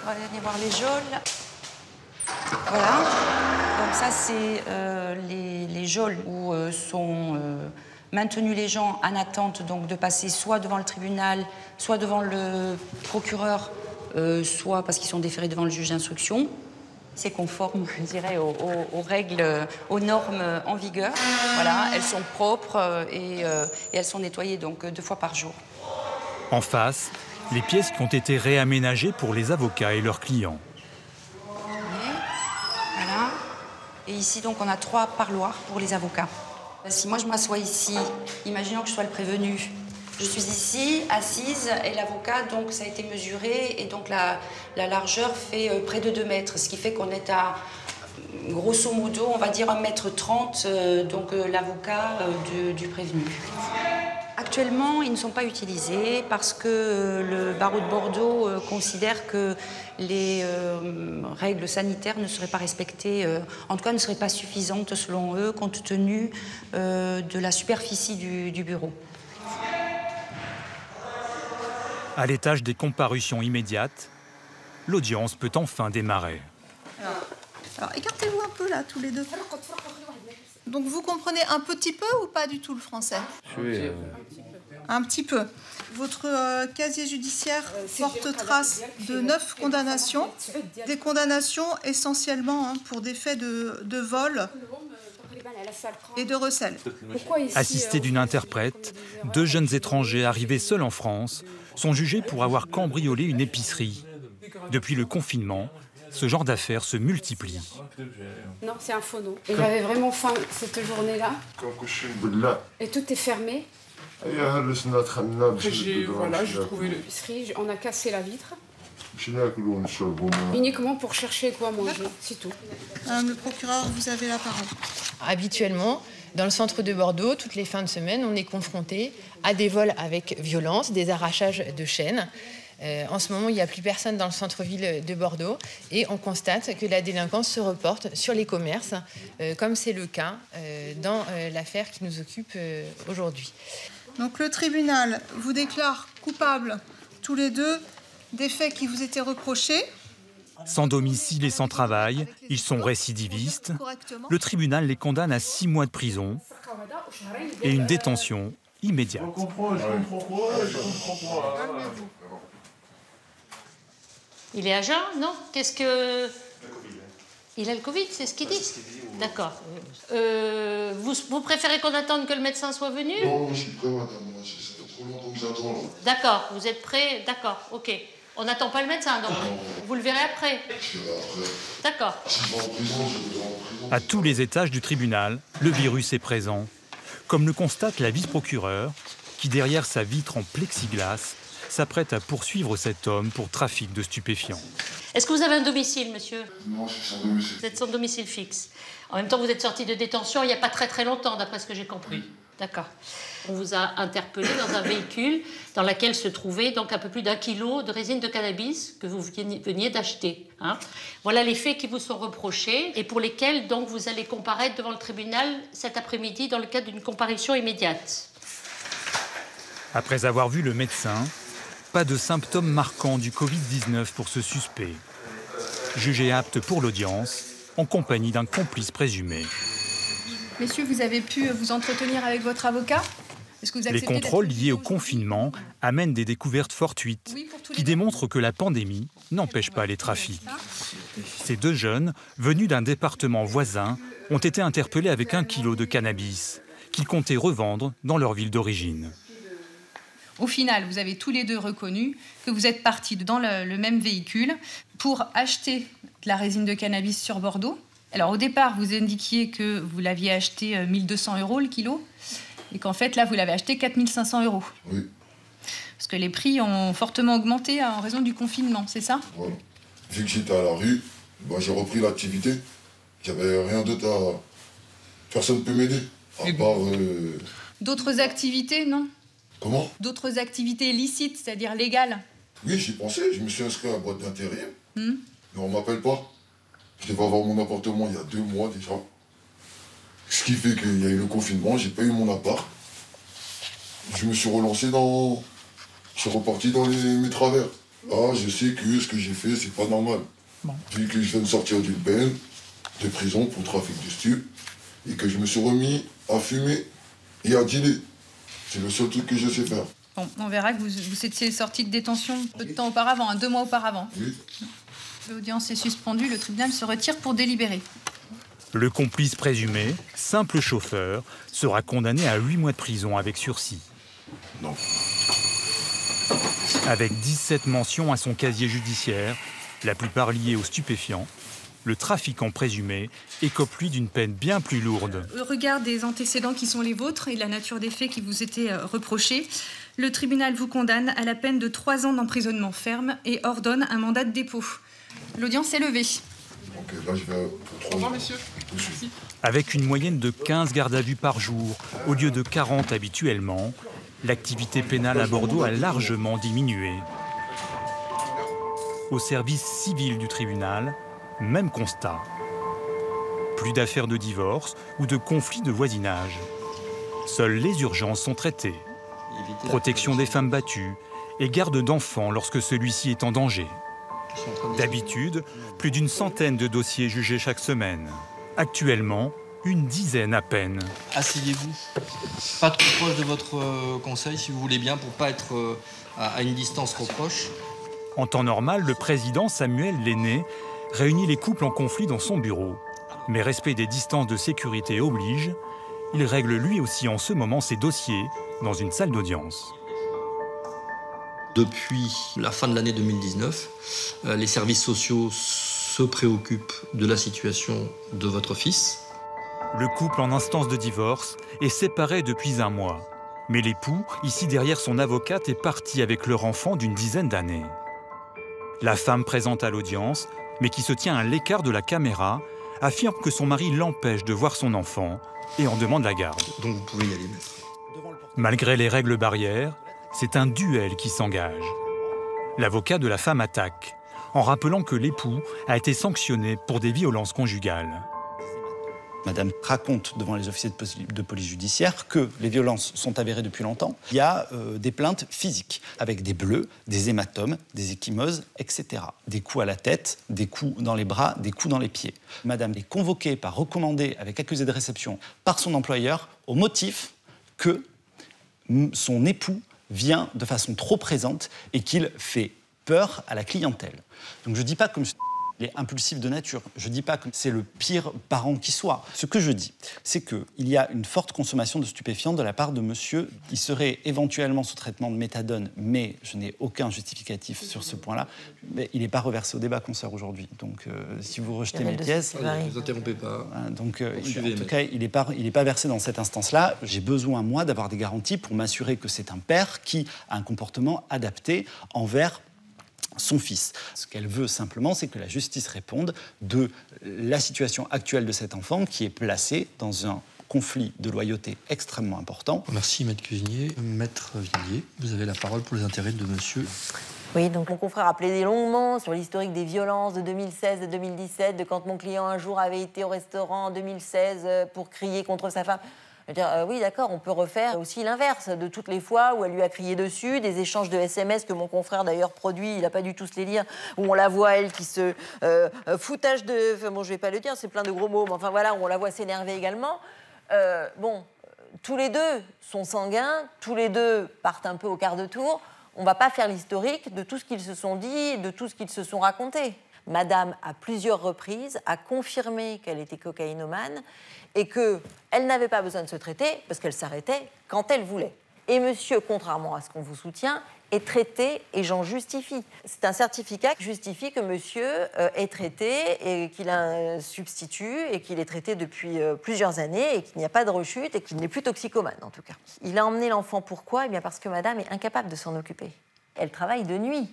On va venir voir les geôles. Voilà. Donc ça, c'est les geôles où sont maintenus les gens en attente donc, de passer soit devant le tribunal, soit devant le procureur, soit parce qu'ils sont déférés devant le juge d'instruction. C'est conforme, je dirais, aux règles, aux normes en vigueur. Voilà, elles sont propres et elles sont nettoyées donc 2 fois par jour. En face, les pièces qui ont été réaménagées pour les avocats et leurs clients. Voilà. Et ici, donc, on a 3 parloirs pour les avocats. Si moi, je m'assois ici, imaginons que je sois le prévenu. Je suis ici, assise, et l'avocat, donc, ça a été mesuré, et donc la largeur fait près de 2 mètres, ce qui fait qu'on est à, grosso modo, on va dire 1,30 m, donc l'avocat du prévenu. Actuellement, ils ne sont pas utilisés parce que le barreau de Bordeaux considère que les règles sanitaires ne seraient pas respectées, en tout cas ne seraient pas suffisantes selon eux, compte tenu de la superficie du bureau. À l'étage des comparutions immédiates, l'audience peut enfin démarrer. Alors écartez-vous un peu là, tous les deux. Donc vous comprenez un petit peu ou pas du tout le français? Un petit peu. Votre casier judiciaire porte trace de 9 condamnations. Des condamnations essentiellement pour des faits de vol et de recel. Assistés d'une interprète, 2 jeunes étrangers arrivés seuls en France sont jugés pour avoir cambriolé une épicerie. Depuis le confinement, ce genre d'affaires se multiplie. Non, c'est un faux nom. Et j'avais vraiment faim cette journée-là. Et tout est fermé. Après, j'ai trouvé l'épicerie, on a cassé la vitre. Uniquement pour chercher quoi manger, c'est tout. Le procureur, vous avez la parole. Habituellement, Dans le centre de Bordeaux, toutes les fins de semaine, on est confronté à des vols avec violence, des arrachages de chaînes. En ce moment, il n'y a plus personne dans le centre-ville de Bordeaux et on constate que la délinquance se reporte sur les commerces, comme c'est le cas dans l'affaire qui nous occupe aujourd'hui. Donc le tribunal vous déclare coupables tous les deux des faits qui vous étaient reprochés. Sans domicile et sans travail, ils sont récidivistes. Le tribunal les condamne à 6 mois de prison et une détention immédiate. Il est à jeun, non? Qu'est-ce que... Il a le Covid, c'est ce qu'il dit? D'accord. Vous préférez qu'on attende que le médecin soit venu? Non, je suis prêt, madame. Ça fait trop longtemps que j'attends. D'accord, vous êtes prêt? D'accord, ok. On n'attend pas le médecin, donc vous le verrez après? Je verrai après. D'accord. Si je vais en prison, je vais en prison. À tous les étages du tribunal, le virus est présent. Comme le constate la vice-procureure, qui derrière sa vitre en plexiglas, s'apprête à poursuivre cet homme pour trafic de stupéfiants. Est-ce que vous avez un domicile, monsieur? Non, je suis sans domicile. Vous êtes sans domicile fixe. En même temps, vous êtes sorti de détention il n'y a pas très longtemps, d'après ce que j'ai compris. D'accord. On vous a interpellé dans un véhicule dans lequel se trouvait donc un peu plus d'1 kilo de résine de cannabis que vous veniez d'acheter. Hein. Voilà les faits qui vous sont reprochés et pour lesquels donc vous allez comparaître devant le tribunal cet après-midi dans le cadre d'une comparution immédiate. Après avoir vu le médecin, pas de symptômes marquants du Covid-19 pour ce suspect. Jugé apte pour l'audience, en compagnie d'un complice présumé. Messieurs, vous avez pu vous entretenir avec votre avocat? Est-ce que vous Les contrôles liés au confinement amènent des découvertes fortuites qui démontrent que la pandémie n'empêche pas les trafics. Ces 2 jeunes, venus d'un département voisin, ont été interpellés avec 1 kilo de cannabis qu'ils comptaient revendre dans leur ville d'origine. Au final, vous avez tous les deux reconnu que vous êtes partis dans le même véhicule pour acheter de la résine de cannabis sur Bordeaux. Alors au départ, vous indiquiez que vous l'aviez acheté 1 200 € le kilo et qu'en fait, là, vous l'avez acheté 4 500 €. Oui. Parce que les prix ont fortement augmenté en raison du confinement, c'est ça? Voilà. Vu que j'étais à la rue, j'ai repris l'activité. J'avais rien d'autre à... Personne ne peut m'aider, à part... D'autres activités, non? Comment? D'autres activités licites, c'est-à-dire légales? Oui, j'y pensais. Je me suis inscrit à la boîte d'intérim. Mais on ne m'appelle pas. Je devais avoir mon appartement il y a 2 mois déjà. Ce qui fait qu'il y a eu le confinement, j'ai pas eu mon appart. Je me suis relancé dans... Je suis reparti dans mes travers. Ah, je sais que ce que j'ai fait, c'est pas normal. Bon. Vu que je viens de sortir d'une peine de prison pour trafic de stupes et que je me suis remis à fumer et à dealer. C'est le seul truc que je sais faire. Bon, on verra que vous étiez sorti de détention peu de temps auparavant, 2 mois auparavant. Oui. L'audience est suspendue, le tribunal se retire pour délibérer. Le complice présumé, simple chauffeur, sera condamné à 8 mois de prison avec sursis. Non. Avec 17 mentions à son casier judiciaire, la plupart liées aux stupéfiants, le trafiquant présumé écope lui d'une peine bien plus lourde. Au regard des antécédents qui sont les vôtres et de la nature des faits qui vous étaient reprochés, le tribunal vous condamne à la peine de 3 ans d'emprisonnement ferme et ordonne un mandat de dépôt. L'audience est levée. Ok, là je vais pour 3 ans. Au revoir, messieurs. Merci. Avec une moyenne de 15 gardes à vue par jour, au lieu de 40 habituellement, l'activité pénale à Bordeaux a largement diminué. Au service civil du tribunal, même constat. Plus d'affaires de divorce ou de conflits de voisinage. Seules les urgences sont traitées. Protection des femmes battues et garde d'enfants lorsque celui-ci est en danger. D'habitude, plus d'une centaine de dossiers jugés chaque semaine. Actuellement, une dizaine à peine. Asseyez-vous. Pas trop proche de votre conseil, si vous voulez bien, pour pas être à une distance trop proche. En temps normal, le président Samuel Lenné réunit les couples en conflit dans son bureau. Mais respect des distances de sécurité oblige, il règle lui aussi en ce moment ses dossiers dans une salle d'audience. Depuis la fin de l'année 2019, les services sociaux se préoccupent de la situation de votre fils. Le couple en instance de divorce est séparé depuis 1 mois. Mais l'époux, ici derrière son avocate, est parti avec leur enfant d'une dizaine d'années. La femme présente à l'audience, mais qui se tient à l'écart de la caméra, affirme que son mari l'empêche de voir son enfant et en demande la garde. Donc vous pouvez y aller, maître. Malgré les règles barrières, c'est un duel qui s'engage. L'avocat de la femme attaque, en rappelant que l'époux a été sanctionné pour des violences conjugales. Madame raconte devant les officiers de police judiciaire que les violences sont avérées depuis longtemps. Il y a des plaintes physiques, avec des bleus, des hématomes, des ecchymoses, etc. Des coups à la tête, des coups dans les bras, des coups dans les pieds. Madame est convoquée par recommandé avec accusé de réception par son employeur au motif que son époux vient de façon trop présente et qu'il fait peur à la clientèle. Donc je ne dis pas comme il est impulsif de nature. Je ne dis pas que c'est le pire parent qui soit. Ce que je dis, c'est qu'il y a une forte consommation de stupéfiants de la part de monsieur. Il serait éventuellement sous traitement de méthadone, mais je n'ai aucun justificatif sur ce point-là. Mais il n'est pas reversé au débat qu'on sort aujourd'hui. Donc, si vous rejetez mes pièces... Ne vous interrompez pas. Donc, en tout cas, il n'est pas versé dans cette instance-là. J'ai besoin, moi, d'avoir des garanties pour m'assurer que c'est un père qui a un comportement adapté envers son fils. Ce qu'elle veut simplement, c'est que la justice réponde de la situation actuelle de cet enfant qui est placé dans un conflit de loyauté extrêmement important. Merci, maître Cuisinier. Maître Villiers, vous avez la parole pour les intérêts de monsieur. Oui, donc mon confrère a plaidé longuement sur l'historique des violences de 2016, de 2017, de quand mon client un jour avait été au restaurant en 2016 pour crier contre sa femme. Oui, d'accord, on peut refaire aussi l'inverse de toutes les fois où elle lui a crié dessus, des échanges de SMS que mon confrère d'ailleurs produit, il n'a pas dû tous les lire, où on la voit, elle, qui se foutage de... Enfin, bon, je ne vais pas le dire, c'est plein de gros mots, mais enfin voilà, où on la voit s'énerver également. Tous les deux sont sanguins, tous les deux partent un peu au quart de tour. On ne va pas faire l'historique de tout ce qu'ils se sont dit, de tout ce qu'ils se sont racontés. Madame, à plusieurs reprises, a confirmé qu'elle était cocaïnomane et qu'elle n'avait pas besoin de se traiter parce qu'elle s'arrêtait quand elle voulait. Et monsieur, contrairement à ce qu'on vous soutient, est traité et j'en justifie. C'est un certificat qui justifie que monsieur est traité et qu'il a un substitut et qu'il est traité depuis plusieurs années et qu'il n'y a pas de rechute et qu'il n'est plus toxicomane en tout cas. Il a emmené l'enfant pourquoi ? Eh bien parce que madame est incapable de s'en occuper. Elle travaille de nuit.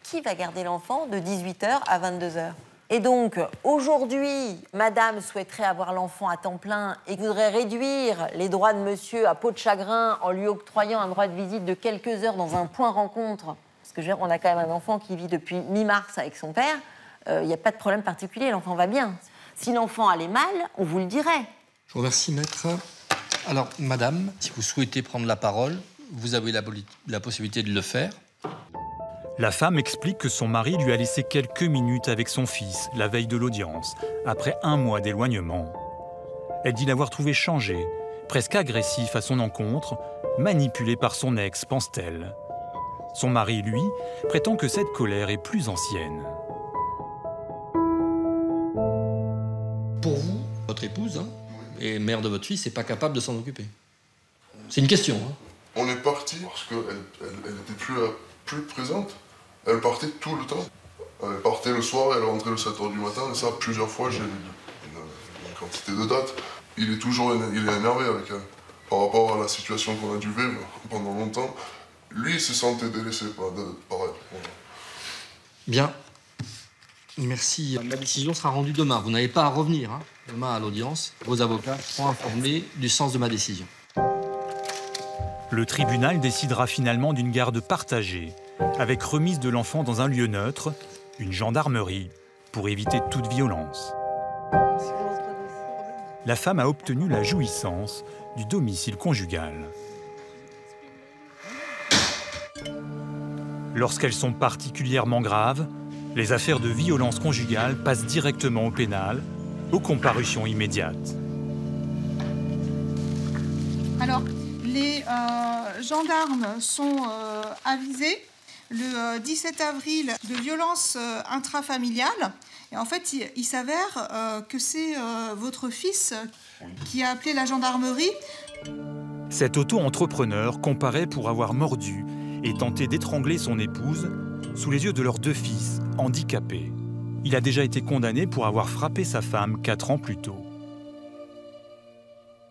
Qui va garder l'enfant de 18h à 22h ? Et donc, aujourd'hui, madame souhaiterait avoir l'enfant à temps plein et voudrait réduire les droits de monsieur à peau de chagrin en lui octroyant un droit de visite de quelques heures dans un point rencontre. Parce que je veux dire, on a quand même un enfant qui vit depuis mi-mars avec son père. Il n'y a pas de problème particulier, l'enfant va bien. Si l'enfant allait mal, on vous le dirait. Je vous remercie, maître. Alors, madame, si vous souhaitez prendre la parole, vous avez la possibilité de le faire. La femme explique que son mari lui a laissé quelques minutes avec son fils la veille de l'audience, après 1 mois d'éloignement. Elle dit l'avoir trouvé changé, presque agressif à son encontre, manipulé par son ex, pense-t-elle. Son mari, lui, prétend que cette colère est plus ancienne. Pour vous, votre épouse, et mère de votre fils, n'est pas capable de s'en occuper. C'est une question. On est parti parce qu'elle n'était plus présente. Elle partait tout le temps. Elle partait le soir et elle rentrait le 7h du matin. Et ça, plusieurs fois, j'ai une quantité de dates. Il est énervé avec elle. Par rapport à la situation qu'on a dû vivre pendant longtemps, lui, il se sentait délaissé par elle. Voilà. Bien. Merci. La décision sera rendue demain. Vous n'avez pas à revenir demain à l'audience. Vos avocats seront informés du sens de ma décision. Le tribunal décidera finalement d'une garde partagée, avec remise de l'enfant dans un lieu neutre, une gendarmerie, pour éviter toute violence. La femme a obtenu la jouissance du domicile conjugal. Lorsqu'elles sont particulièrement graves, les affaires de violence conjugale passent directement au pénal, aux comparutions immédiates. Alors, les gendarmes sont avisés le 17 avril de violences intrafamiliales. Et en fait, il s'avère que c'est votre fils qui a appelé la gendarmerie. Cet auto-entrepreneur comparaît pour avoir mordu et tenté d'étrangler son épouse sous les yeux de leurs 2 fils, handicapés. Il a déjà été condamné pour avoir frappé sa femme 4 ans plus tôt.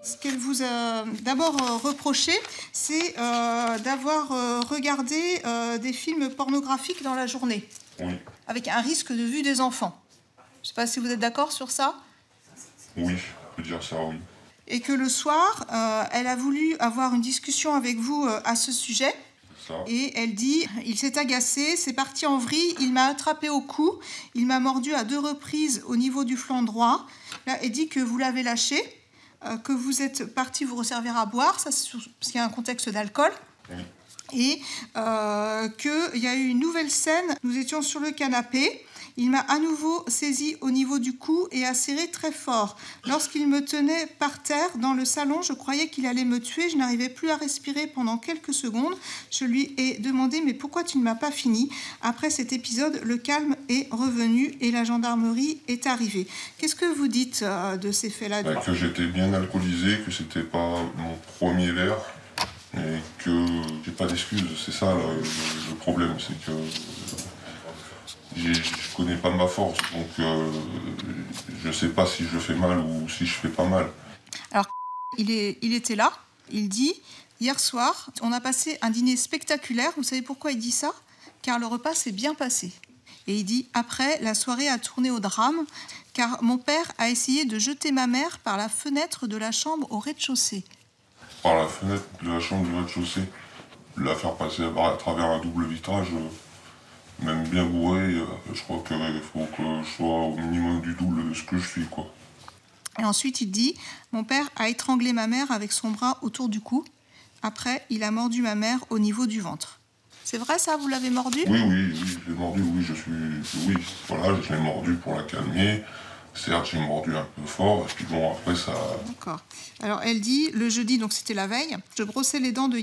Ce qu'elle vous a d'abord reproché, c'est d'avoir regardé des films pornographiques dans la journée, oui, avec un risque de vue des enfants. Je ne sais pas si vous êtes d'accord sur ça. Oui, je peux dire ça, oui. Et que le soir, elle a voulu avoir une discussion avec vous à ce sujet. Et elle dit, il s'est agacé, c'est parti en vrille, il m'a attrapé au cou, il m'a mordu à 2 reprises au niveau du flanc droit. Là, elle dit que vous l'avez lâché, que vous êtes parti vous resservir à boire, ça c'est parce qu'il y a un contexte d'alcool. Oui. Et qu'il y a eu une nouvelle scène, nous étions sur le canapé, il m'a à nouveau saisi au niveau du cou et a serré très fort. Lorsqu'il me tenait par terre dans le salon, je croyais qu'il allait me tuer, je n'arrivais plus à respirer pendant quelques secondes. Je lui ai demandé « mais pourquoi tu ne m'as pas fini ?» Après cet épisode, le calme est revenu et la gendarmerie est arrivée. Qu'est-ce que vous dites de ces faits-là? Que j'étais bien alcoolisé, que c'était pas mon premier verre. Et que j'ai pas d'excuses, c'est ça le problème, c'est que je connais pas ma force, donc je sais pas si je fais mal ou si je fais pas mal. Alors, il était là, il dit, hier soir, on a passé un dîner spectaculaire, vous savez pourquoi il dit ça? Car le repas s'est bien passé. Et il dit, après, la soirée a tourné au drame, car mon père a essayé de jeter ma mère par la fenêtre de la chambre au rez-de-chaussée. Par la fenêtre de la chambre du rez-de-chaussée, la faire passer à travers un double vitrage, même bien bourré, je crois qu'il faut que je sois au minimum du double de ce que je suis, quoi. Et ensuite, il dit, mon père a étranglé ma mère avec son bras autour du cou. Après, il a mordu ma mère au niveau du ventre. C'est vrai ça, vous l'avez mordu? Oui, je l'ai mordu, oui, voilà, je l'ai mordu pour la calmer. Certes, j'ai mordu un peu fort, et puis bon, après ça... D'accord. Alors, elle dit, le jeudi, donc c'était la veille, je brossais les dents de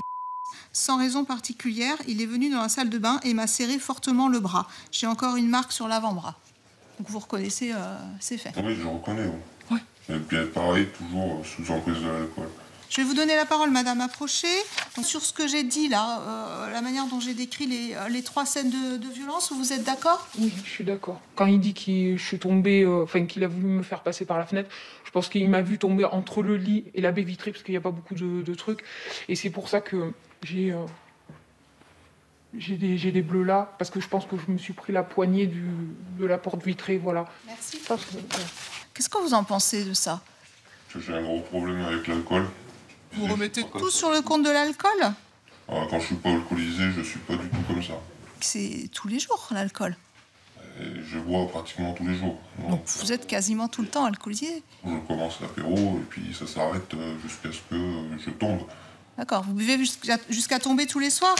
sans raison particulière, il est venu dans la salle de bain et m'a serré fortement le bras. J'ai encore une marque sur l'avant-bras. Donc vous reconnaissez ces faits? Oui, je reconnais, oui. Et puis pareil, toujours sous emprise de l'alcool. Je vais vous donner la parole, madame, approchez. Donc, sur ce que j'ai dit là, la manière dont j'ai décrit les 3 scènes de violence, vous êtes d'accord? Oui, je suis d'accord. Quand il dit que je suis tombée, qu'il a voulu me faire passer par la fenêtre, je pense qu'il m'a vu tomber entre le lit et la baie vitrée, parce qu'il n'y a pas beaucoup de trucs. Et c'est pour ça que j'ai des bleus là, parce que je pense que je me suis pris la poignée de la porte vitrée, voilà. Merci. Qu'est-ce que vous en pensez de ça? J'ai un gros problème avec l'alcool. Vous remettez tout sur le compte de l'alcool? Quand je suis pas alcoolisé, je suis pas du tout comme ça. C'est tous les jours, l'alcool. Je bois pratiquement tous les jours. Donc vous êtes quasiment tout le temps alcoolisé? Je commence l'apéro et puis ça s'arrête jusqu'à ce que je tombe. D'accord. Vous buvez jusqu'à tomber tous les soirs?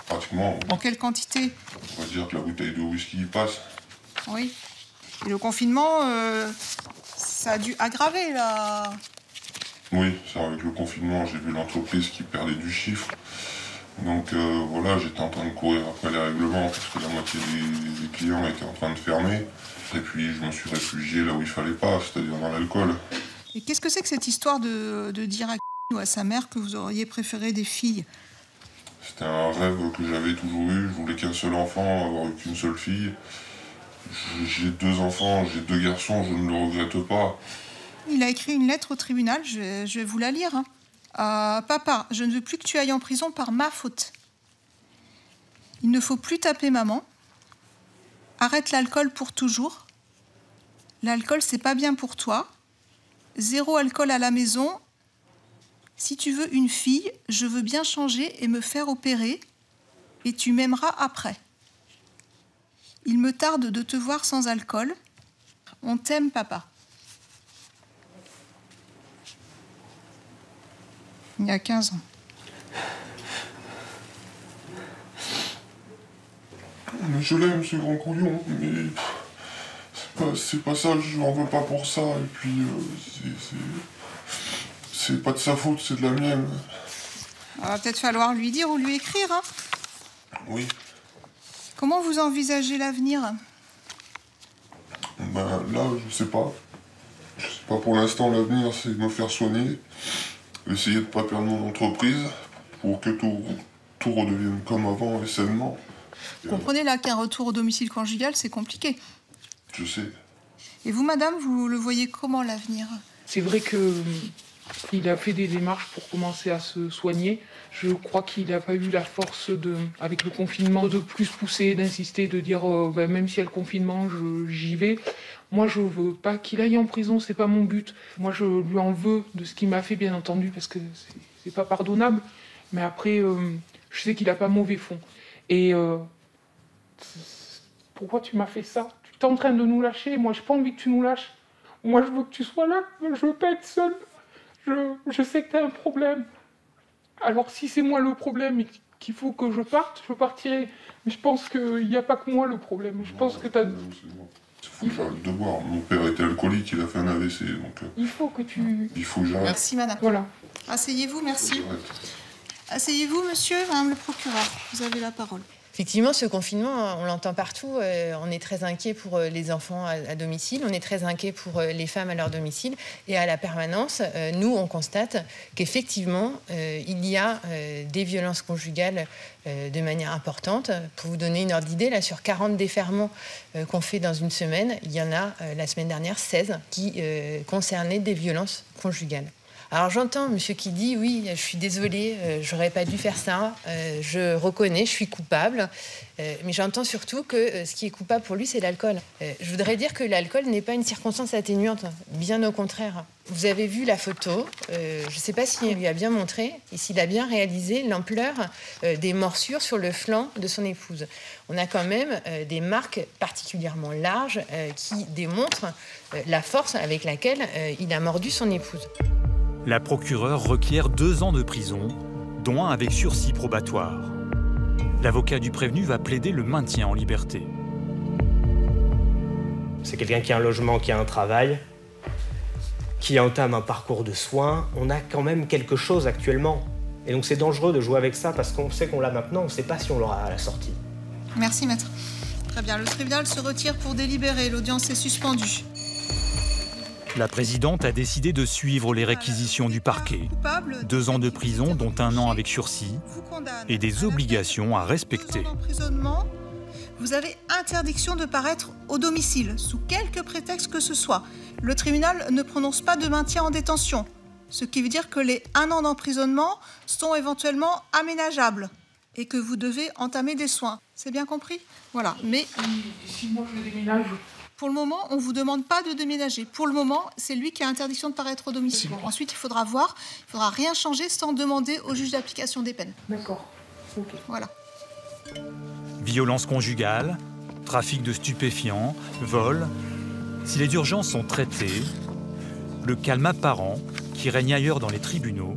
Pratiquement. En quelle quantité? On va dire que la bouteille de whisky passe. Oui. Et le confinement, ça a dû aggraver la... Oui, avec le confinement, j'ai vu l'entreprise qui perdait du chiffre. Donc voilà, j'étais en train de courir après les règlements parce que la moitié des clients étaient en train de fermer. Et puis je me suis réfugié là où il fallait pas, c'est-à-dire dans l'alcool. Et qu'est-ce que c'est que cette histoire de dire à ou à sa mère que vous auriez préféré des filles? C'était un rêve que j'avais toujours eu. Je voulais qu'un seul enfant, avoir eu qu'une seule fille. J'ai 2 enfants, j'ai 2 garçons, je ne le regrette pas. Il a écrit une lettre au tribunal, je vais vous la lire. Papa, je ne veux plus que tu ailles en prison par ma faute. Il ne faut plus taper maman. Arrête l'alcool pour toujours. L'alcool, c'est pas bien pour toi. 0 alcool à la maison. Si tu veux une fille, je veux bien changer et me faire opérer. Et tu m'aimeras après. Il me tarde de te voir sans alcool. On t'aime, papa. Il y a 15 ans. Mais je l'aime, ce grand couillon, mais c'est pas ça, je n'en veux pas pour ça, et puis c'est pas de sa faute, c'est de la mienne. Il va peut-être falloir lui dire ou lui écrire, hein. Oui. Comment vous envisagez l'avenir? Là, je sais pas. Je sais pas, pour l'instant, l'avenir, c'est de me faire soigner, essayer de pas perdre mon entreprise, pour que tout redevienne comme avant et sainement. Vous comprenez là qu'un retour au domicile conjugal, c'est compliqué. Je sais. Et vous, madame, vous le voyez comment, l'avenir? C'est vrai que Il a fait des démarches pour commencer à se soigner. Je crois qu'il n'a pas eu la force, avec le confinement, de plus pousser, d'insister, de dire même s'il y a le confinement, j'y vais. Moi, je veux pas qu'il aille en prison, c'est pas mon but. Moi, je lui en veux de ce qu'il m'a fait, bien entendu, parce que c'est pas pardonnable. Mais après, je sais qu'il a pas mauvais fond. Et pourquoi tu m'as fait ça? Tu es en train de nous lâcher. Moi, j'ai pas envie que tu nous lâches. Moi, je veux que tu sois là. Je veux pas être seule. Je sais que tu as un problème. Alors si c'est moi le problème et qu'il faut que je parte, je partirai. Mais je pense qu'il n'y a pas que moi le problème. Je pense que tu as... Il faut le devoir. Mon père était alcoolique, il a fait un AVC. Donc, il faut que tu... Il faut que j'arrête. Merci madame. Voilà. Asseyez-vous, merci. Asseyez-vous monsieur, madame le procureur. Vous avez la parole. Effectivement, ce confinement, on l'entend partout. On est très inquiet pour les enfants à domicile, on est très inquiet pour les femmes à leur domicile. Et à la permanence, nous, on constate qu'effectivement, il y a des violences conjugales de manière importante. Pour vous donner une ordre d'idée, là, sur 40 déferrements qu'on fait dans une semaine, il y en a, la semaine dernière, 16 qui concernaient des violences conjugales. Alors j'entends monsieur qui dit oui, je suis désolée, j'aurais pas dû faire ça, je reconnais, je suis coupable, mais j'entends surtout que ce qui est coupable pour lui, c'est l'alcool. Je voudrais dire que l'alcool n'est pas une circonstance atténuante, bien au contraire. Vous avez vu la photo, je ne sais pas s'il lui a bien montré et s'il a bien réalisé l'ampleur des morsures sur le flanc de son épouse. On a quand même des marques particulièrement larges qui démontrent la force avec laquelle il a mordu son épouse. La procureure requiert 2 ans de prison, dont 1 avec sursis probatoire. L'avocat du prévenu va plaider le maintien en liberté. C'est quelqu'un qui a un logement, qui a un travail, qui entame un parcours de soins. On a quand même quelque chose actuellement. Et donc c'est dangereux de jouer avec ça parce qu'on sait qu'on l'a maintenant, on ne sait pas si on l'aura à la sortie. Merci maître. Très bien, le tribunal se retire pour délibérer. L'audience est suspendue. La présidente a décidé de suivre les réquisitions du parquet. 2 ans de prison, dont 1 an avec sursis, et des obligations à respecter. Vous avez interdiction de paraître au domicile, sous quelque prétexte que ce soit. Le tribunal ne prononce pas de maintien en détention, ce qui veut dire que les 1 an d'emprisonnement sont éventuellement aménageables et que vous devez entamer des soins. C'est bien compris? Voilà, mais... Si moi je déménage... Pour le moment, on ne vous demande pas de déménager. Pour le moment, c'est lui qui a interdiction de paraître au domicile. Ensuite, il faudra voir, il ne faudra rien changer sans demander au juge d'application des peines. D'accord. Okay. Voilà. Violence conjugale, trafic de stupéfiants, vol. Si les urgences sont traitées, le calme apparent qui règne ailleurs dans les tribunaux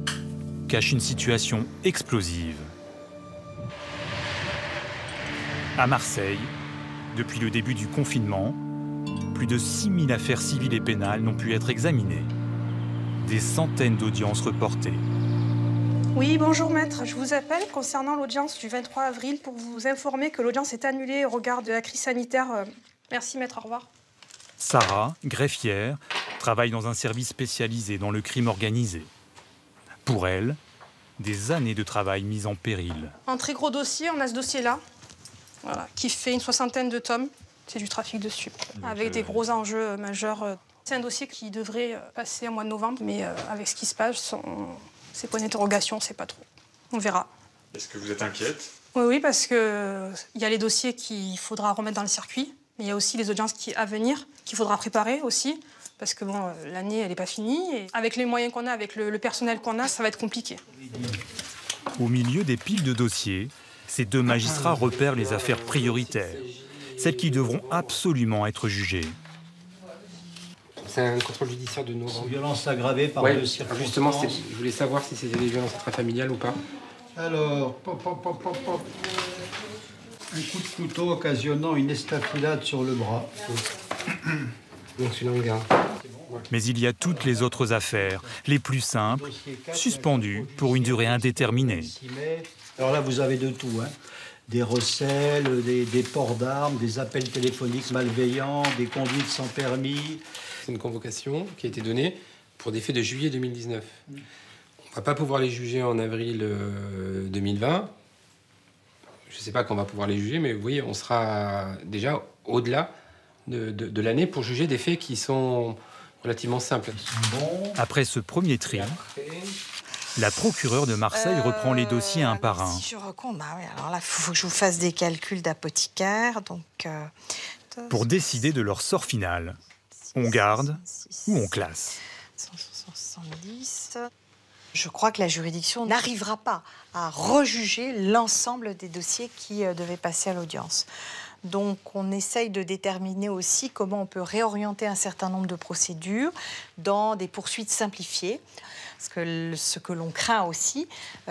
cache une situation explosive. À Marseille, depuis le début du confinement, plus de 6000 affaires civiles et pénales n'ont pu être examinées. Des centaines d'audiences reportées. Oui, bonjour maître. Je vous appelle concernant l'audience du 23 avril pour vous informer que l'audience est annulée au regard de la crise sanitaire. Merci maître, au revoir. Sarah, greffière, travaille dans un service spécialisé dans le crime organisé. Pour elle, des années de travail mises en péril. Un très gros dossier, on a ce dossier-là, voilà, qui fait une 60aine de tomes. C'est du trafic de stupes, avec des gros enjeux majeurs. C'est un dossier qui devrait passer au mois de novembre, mais avec ce qui se passe, c'est pas une interrogation, c'est pas trop. On verra. Est-ce que vous êtes inquiète? Oui, parce qu'il y a les dossiers qu'il faudra remettre dans le circuit, mais il y a aussi les audiences à venir qu'il faudra préparer aussi, parce que bon, l'année, elle n'est pas finie. Et avec les moyens qu'on a, avec le personnel qu'on a, ça va être compliqué. Au milieu des piles de dossiers, ces 2 magistrats repèrent les affaires prioritaires, celles qui devront absolument être jugées. C'est un contrôle judiciaire de novembre. Violence aggravée par le circonstance. Justement, je voulais savoir si c'était des violences intrafamiliales ou pas. Alors, un coup de couteau occasionnant une estafilade sur le bras. Donc c'est une garde. Mais il y a toutes les autres affaires, les plus simples, suspendues pour une durée indéterminée. Alors là, vous avez de tout, hein. Des recels, des ports d'armes, des appels téléphoniques malveillants, des conduites sans permis. C'est une convocation qui a été donnée pour des faits de juillet 2019. On ne va pas pouvoir les juger en avril 2020. Je ne sais pas quand on va pouvoir les juger, mais vous voyez, on sera déjà au-delà de l'année pour juger des faits qui sont relativement simple. Après ce premier tri, la procureure de Marseille reprend les dossiers un par un. Si je recompte, bah oui, alors là, il faut que je vous fasse des calculs d'apothicaire. Pour décider de leur sort final, on garde ou on classe. 170. Je crois que la juridiction n'arrivera pas à rejuger l'ensemble des dossiers qui devaient passer à l'audience. Donc on essaye de déterminer aussi comment on peut réorienter un certain nombre de procédures dans des poursuites simplifiées. Parce que ce que l'on craint aussi,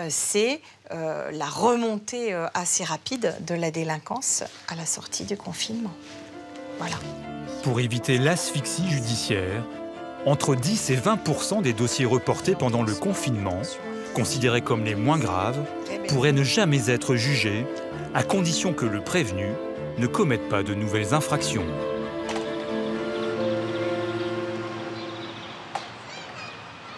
c'est la remontée assez rapide de la délinquance à la sortie du confinement. Voilà. Pour éviter l'asphyxie judiciaire, entre 10 et 20% des dossiers reportés pendant le confinement, considérés comme les moins graves, pourraient ne jamais être jugés, à condition que le prévenu ne commette pas de nouvelles infractions.